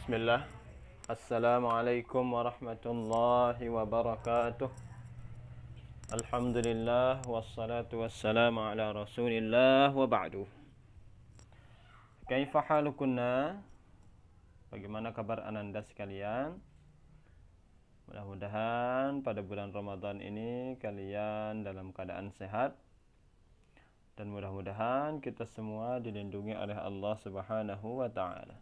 Bismillah. Assalamualaikum warahmatullahi wabarakatuh. Alhamdulillah wassalatu wassalamu ala Rasulillah wa ba'du. Kaifa halukunna? Bagaimana kabar ananda sekalian? Mudah-mudahan pada bulan Ramadan ini kalian dalam keadaan sehat, dan mudah-mudahan kita semua dilindungi oleh Allah Subhanahu wa taala.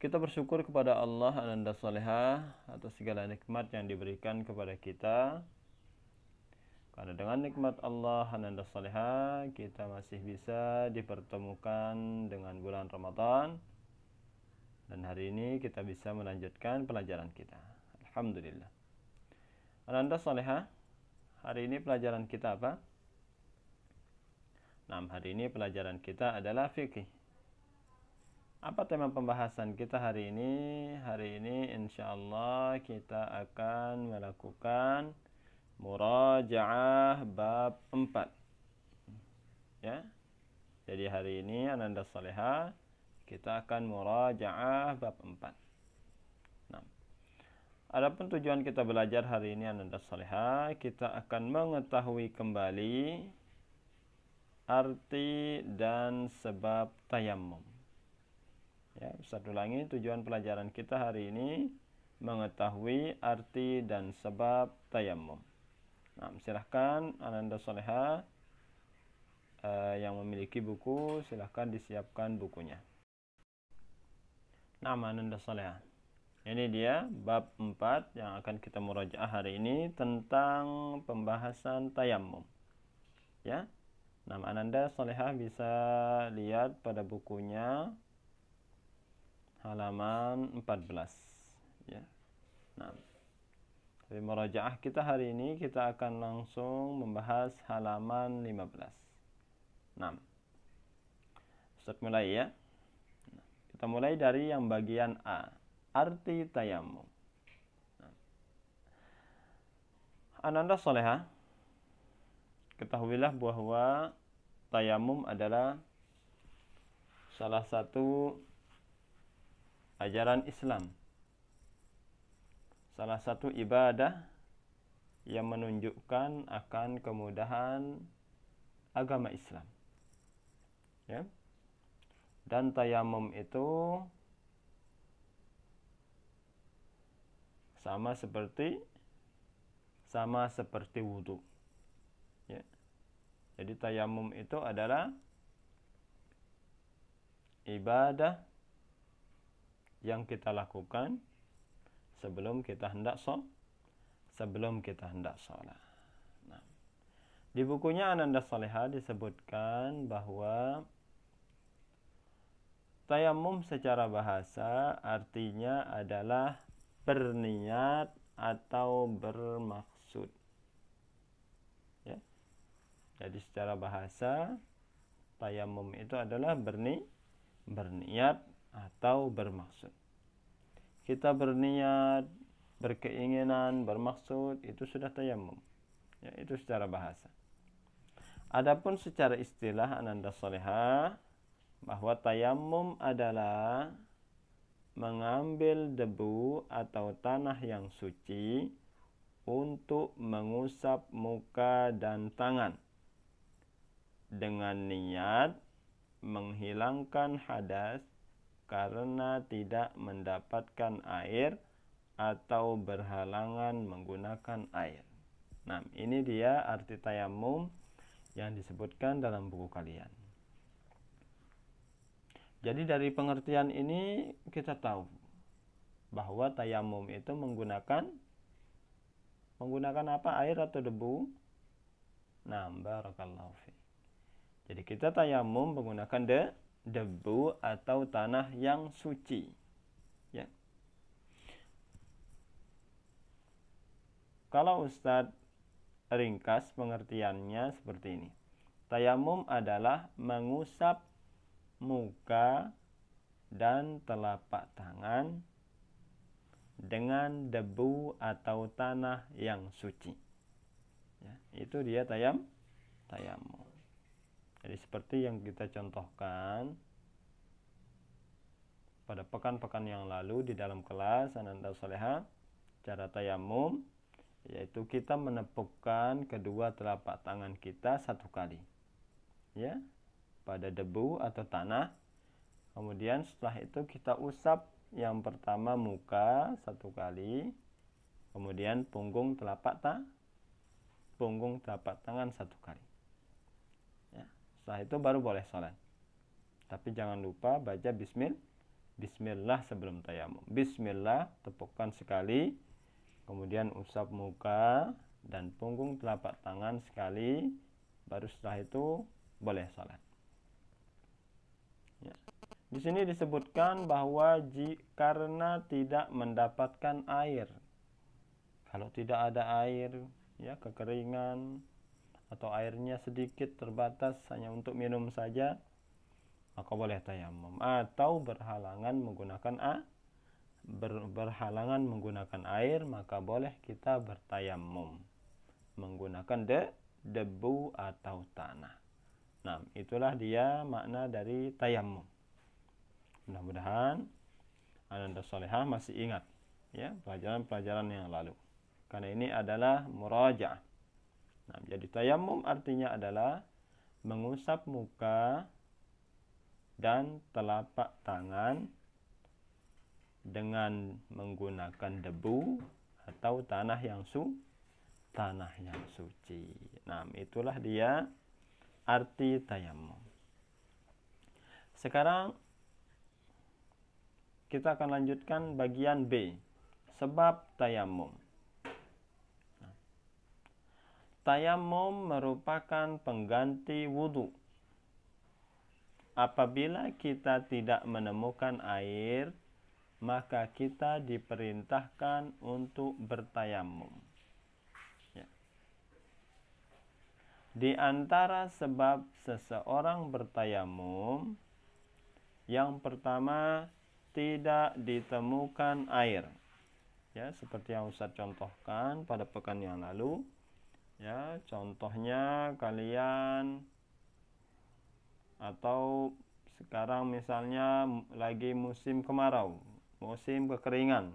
Kita bersyukur kepada Allah ananda salihah atas segala nikmat yang diberikan kepada kita. Karena dengan nikmat Allah ananda salihah kita masih bisa dipertemukan dengan bulan Ramadan, dan hari ini kita bisa melanjutkan pelajaran kita. Alhamdulillah. Ananda salihah, hari ini pelajaran kita apa? Nah, hari ini pelajaran kita adalah fikih. Apa tema pembahasan kita hari ini? Hari ini insyaallah kita akan melakukan murajaah bab 4. Ya. Jadi hari ini ananda salihah kita akan murajaah bab 4. Nah, adapun tujuan kita belajar hari ini ananda salihah, kita akan mengetahui kembali arti dan sebab tayammum. Ya, satu ulangi, tujuan pelajaran kita hari ini mengetahui arti dan sebab tayammum. Nah, silahkan ananda salihah yang memiliki buku, silahkan disiapkan bukunya. Nah, ananda salihah, ini dia bab 4 yang akan kita murajaah hari ini tentang pembahasan tayammum. Ya. Nah, ananda salihah bisa lihat pada bukunya halaman 14 ya. Nah, dari murajaah kita hari ini kita akan langsung membahas halaman 15. Nah, Ustaz mulai ya. Nah, kita mulai dari yang bagian A, arti tayammum. Nah, ananda salihah, ketahuilah bahwa tayammum adalah salah satu ajaran Islam, salah satu ibadah yang menunjukkan akan kemudahan agama Islam. Ya. Dan tayammum itu sama seperti wudu. Ya. Jadi tayammum itu adalah ibadah yang kita lakukan sebelum kita hendak sholat. Nah, di bukunya ananda salihah disebutkan bahwa tayammum secara bahasa artinya adalah berniat atau bermaksud. Ya. Jadi secara bahasa tayammum itu adalah berniat atau bermaksud. Kita berniat, berkeinginan, bermaksud, itu sudah tayammum. Ya, itu secara bahasa. Adapun secara istilah ananda salihah, bahwa tayammum adalah mengambil debu atau tanah yang suci untuk mengusap muka dan tangan dengan niat menghilangkan hadas karena tidak mendapatkan air atau berhalangan menggunakan air. Nah, ini dia arti tayammum yang disebutkan dalam buku kalian. Jadi dari pengertian ini kita tahu bahwa tayammum itu menggunakan apa? Air atau debu? Nah, barakallahu fi. Jadi kita tayammum menggunakan debu atau tanah yang suci. Ya. Kalau Ustadz ringkas pengertiannya seperti ini. Tayammum adalah mengusap muka dan telapak tangan dengan debu atau tanah yang suci. Ya, itu dia tayammum. Jadi seperti yang kita contohkan pada pekan-pekan yang lalu di dalam kelas Ananda Soleha, cara tayamum yaitu kita menepukkan kedua telapak tangan kita 1 kali, ya, pada debu atau tanah. Kemudian setelah itu kita usap yang pertama muka 1 kali, kemudian punggung telapak tangan 1 kali. Ya, setelah itu baru boleh sholat. Tapi jangan lupa baca bismillah sebelum tayamum. Bismillah, tepukkan sekali, kemudian usap muka dan punggung telapak tangan sekali, baru setelah itu boleh sholat. Ya. Di sini disebutkan bahwa karena tidak mendapatkan air. Kalau tidak ada air, ya, kekeringan atau airnya sedikit terbatas hanya untuk minum saja, maka boleh tayamum. Atau berhalangan menggunakan air, maka boleh kita bertayamum menggunakan debu atau tanah. Nah, itulah dia makna dari tayamum. Mudah-mudahan Ananda Solehah masih ingat, ya, pelajaran-pelajaran yang lalu, karena ini adalah murajaah. Nah, jadi tayamum artinya adalah mengusap muka dan telapak tangan dengan menggunakan debu atau tanah yang suci. Nah, itulah dia arti tayamum. Sekarang kita akan lanjutkan bagian B, sebab tayamum. Tayamum merupakan pengganti wudhu. Apabila kita tidak menemukan air, maka kita diperintahkan untuk bertayamum. Ya. Di antara sebab seseorang bertayamum, yang pertama, tidak ditemukan air. Ya, seperti yang Ustaz contohkan pada pekan yang lalu. Ya, contohnya kalian atau sekarang misalnya lagi musim kemarau, musim kekeringan,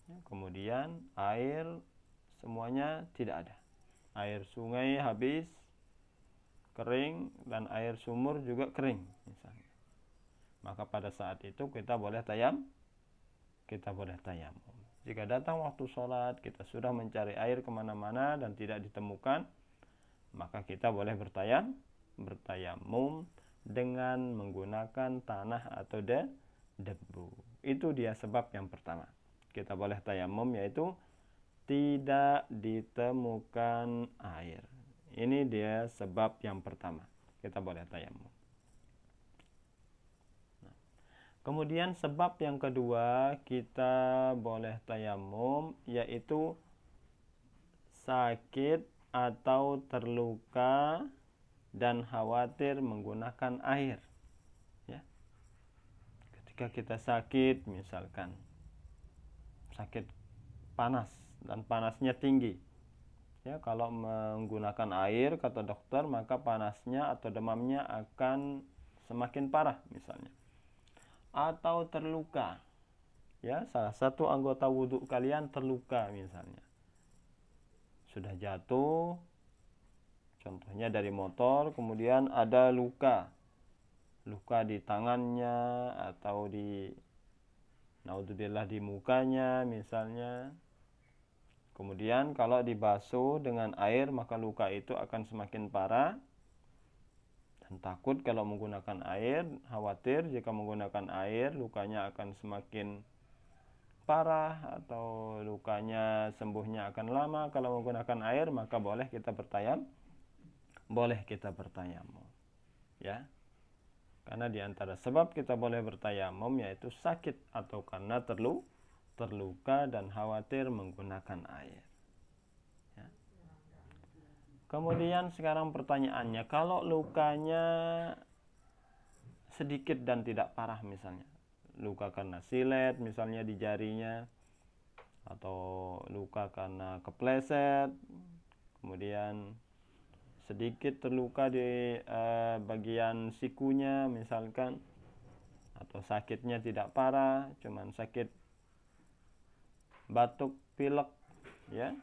ya, kemudian air semuanya tidak ada, air sungai habis kering dan air sumur juga kering misalnya, maka pada saat itu kita boleh tayamum. Jika datang waktu sholat kita sudah mencari air kemana-mana dan tidak ditemukan, maka kita boleh bertayamum dengan menggunakan tanah atau debu. Itu dia sebab yang pertama. Kita boleh tayamum, yaitu tidak ditemukan air. Ini dia sebab yang pertama. Kita boleh tayamum. Nah, kemudian sebab yang kedua kita boleh tayamum, yaitu sakit atau terluka dan khawatir menggunakan air. Ya. Ketika kita sakit, misalkan sakit panas dan panasnya tinggi, ya, kalau menggunakan air kata dokter maka panasnya atau demamnya akan semakin parah misalnya. Atau terluka, ya, salah satu anggota wudhu kalian terluka misalnya, sudah jatuh, contohnya dari motor, kemudian ada luka di tangannya atau naudzubillah di mukanya misalnya. Kemudian kalau dibasuh dengan air maka luka itu akan semakin parah. Dan takut kalau menggunakan air, khawatir jika menggunakan air lukanya akan semakin parah atau lukanya sembuhnya akan lama. Kalau menggunakan air maka boleh kita bertayamum. Ya. Karena di antara sebab kita boleh bertayamum yaitu sakit atau karena terluka dan khawatir menggunakan air. Ya. Kemudian sekarang pertanyaannya, kalau lukanya sedikit dan tidak parah misalnya, luka karena silet misalnya di jarinya, atau luka karena kepleset, kemudian sedikit terluka di bagian sikunya misalkan, atau sakitnya tidak parah, cuman sakit batuk, pilek, ya.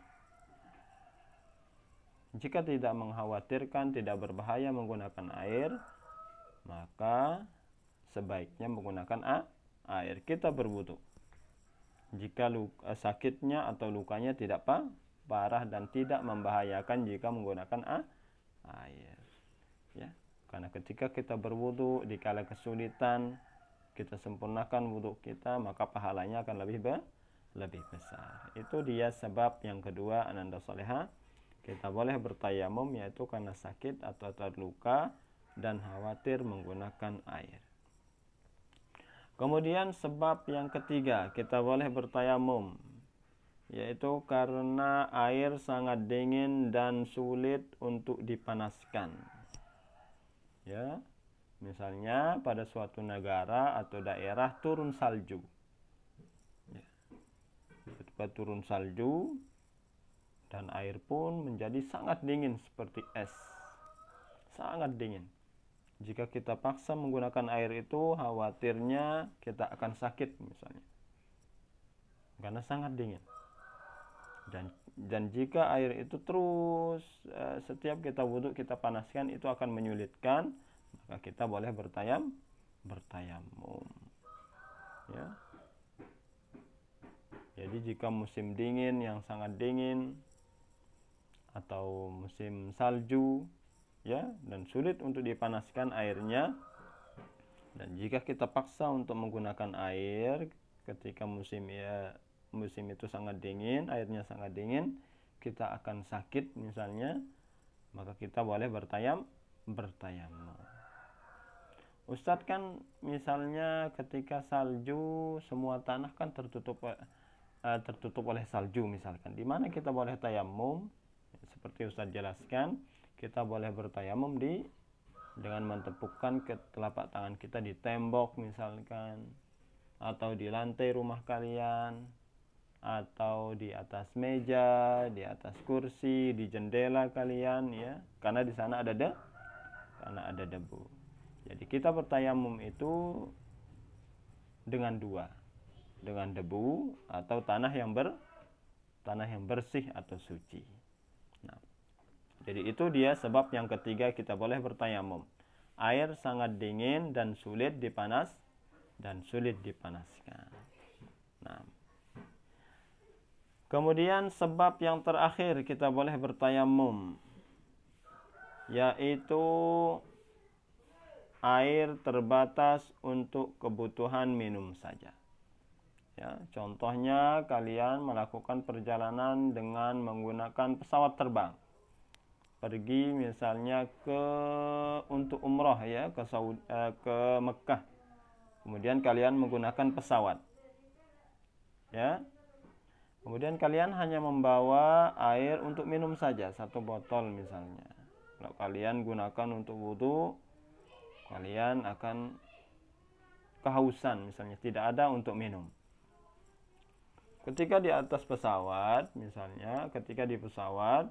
Jika tidak mengkhawatirkan, tidak berbahaya menggunakan air, maka sebaiknya menggunakan air. Kita berwudu. Jika sakitnya atau lukanya tidak parah dan tidak membahayakan jika menggunakan air. Ya, karena ketika kita berwudu dikala kesulitan, kita sempurnakan wudu kita, maka pahalanya akan lebih besar. Itu dia sebab yang kedua, ananda soleha. Kita boleh bertayamum yaitu karena sakit atau terluka dan khawatir menggunakan air. Kemudian sebab yang ketiga, kita boleh bertayamum yaitu karena air sangat dingin dan sulit untuk dipanaskan. Ya, misalnya pada suatu negara atau daerah turun salju. Ya. Ketika turun salju dan air pun menjadi sangat dingin seperti es. Sangat dingin. Jika kita paksa menggunakan air itu, khawatirnya kita akan sakit misalnya. Karena sangat dingin. Dan jika air itu terus setiap kita wudhu kita panaskan, itu akan menyulitkan, maka kita boleh bertayamum. Ya. Jadi jika musim dingin yang sangat dingin atau musim salju, ya, dan sulit untuk dipanaskan airnya, dan jika kita paksa untuk menggunakan air ketika musim itu sangat dingin, airnya sangat dingin, kita akan sakit misalnya, maka kita boleh bertayamum. Ustadz, kan misalnya ketika salju semua tanah kan tertutup oleh salju misalkan, di mana kita boleh tayamum? Seperti Ustadz jelaskan, kita boleh bertayamum dengan mentepukkan ke telapak tangan kita di tembok misalkan, atau di lantai rumah kalian, atau di atas meja, di atas kursi, di jendela kalian, ya, karena di sana ada debu. Jadi kita bertayamum itu dengan dua, dengan debu atau tanah yang bersih atau suci. Nah, jadi itu dia sebab yang ketiga kita boleh bertayamum. Air sangat dingin dan sulit dipanaskan. Nah, kemudian sebab yang terakhir kita boleh bertayamum, yaitu air terbatas untuk kebutuhan minum saja. Ya, contohnya kalian melakukan perjalanan dengan menggunakan pesawat terbang. Pergi misalnya untuk umroh, ya, ke Mekah. Kemudian kalian menggunakan pesawat. Ya. Kemudian kalian hanya membawa air untuk minum saja, 1 botol misalnya. Kalau kalian gunakan untuk wudu, kalian akan kehausan misalnya, tidak ada untuk minum. Ketika di atas pesawat misalnya, ketika di pesawat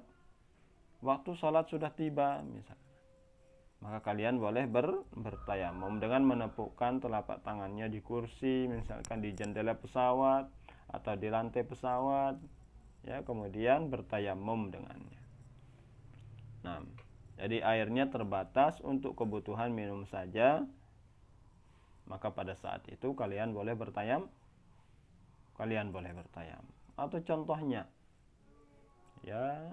waktu sholat sudah tiba misalnya, maka kalian boleh bertayamum dengan menepukkan telapak tangannya di kursi, misalkan di jendela pesawat atau di lantai pesawat, ya, kemudian bertayamum dengannya. Nah, jadi airnya terbatas untuk kebutuhan minum saja, maka pada saat itu kalian boleh bertayamum. Atau contohnya, ya,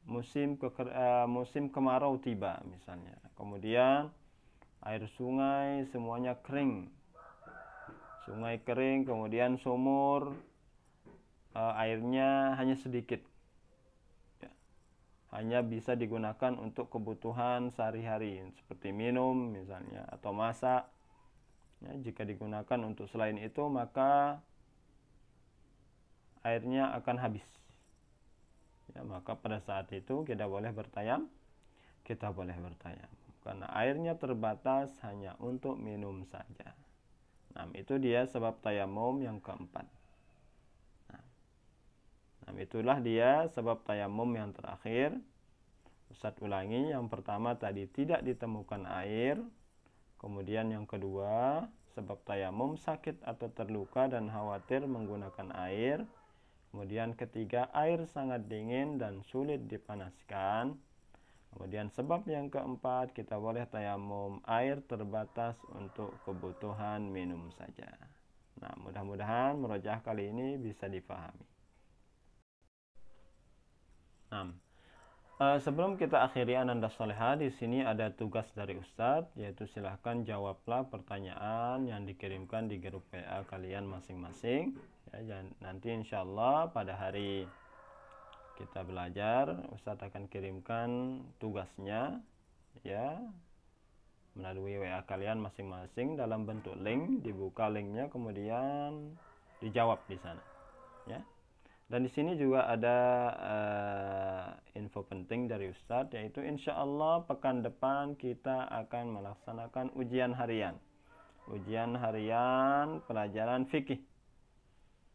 musim kemarau tiba misalnya, kemudian air sungai semuanya kering, kemudian sumur airnya hanya sedikit, ya, hanya bisa digunakan untuk kebutuhan sehari-hari seperti minum misalnya atau masak. Ya, jika digunakan untuk selain itu, maka airnya akan habis. Ya, maka pada saat itu kita boleh bertayamum, karena airnya terbatas hanya untuk minum saja. Nah, itu dia sebab tayamum yang keempat. Nah, itulah dia sebab tayamum yang terakhir. Ustadz ulangi, yang pertama tadi tidak ditemukan air, Kemudian yang kedua, sebab tayamum sakit atau terluka dan khawatir menggunakan air. Kemudian ketiga, air sangat dingin dan sulit dipanaskan. Kemudian sebab yang keempat, kita boleh tayamum, air terbatas untuk kebutuhan minum saja. Nah, mudah-mudahan murojaah kali ini bisa difahami. Sebelum kita akhiri Ananda Soleha, di sini ada tugas dari Ustadz, yaitu silahkan jawablah pertanyaan yang dikirimkan di grup WA kalian masing-masing. Ya, nanti insya Allah pada hari kita belajar, Ustadz akan kirimkan tugasnya, ya, melalui WA kalian masing-masing dalam bentuk link. Dibuka linknya, kemudian dijawab di sana, ya. Dan di sini juga ada info penting dari Ustadz, yaitu insya Allah pekan depan kita akan melaksanakan ujian harian pelajaran fikih.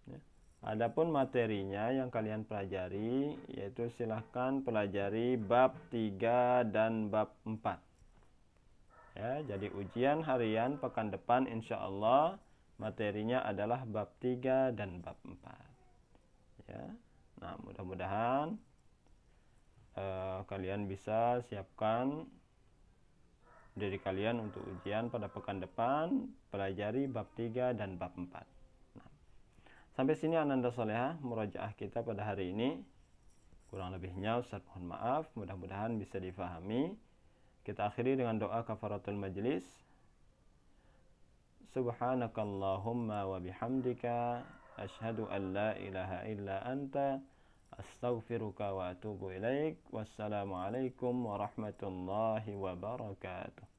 Ya. Adapun materinya yang kalian pelajari, yaitu silahkan pelajari bab 3 dan bab 4. Ya, jadi ujian harian pekan depan insya Allah materinya adalah bab 3 dan bab 4. Ya. Nah, mudah-mudahan kalian bisa siapkan diri kalian untuk ujian pada pekan depan, pelajari bab 3 dan bab 4. Nah, sampai sini Ananda Soleha murojaah kita pada hari ini. Kurang lebihnya Ustaz mohon maaf, mudah-mudahan bisa difahami. Kita akhiri dengan doa kafaratul majlis. Subhanakallahumma wa bihamdika asyhadu an la ilaha illa anta astaghfiruka wa atubu ilaik. Wassalamualaikum warahmatullahi wabarakatuh.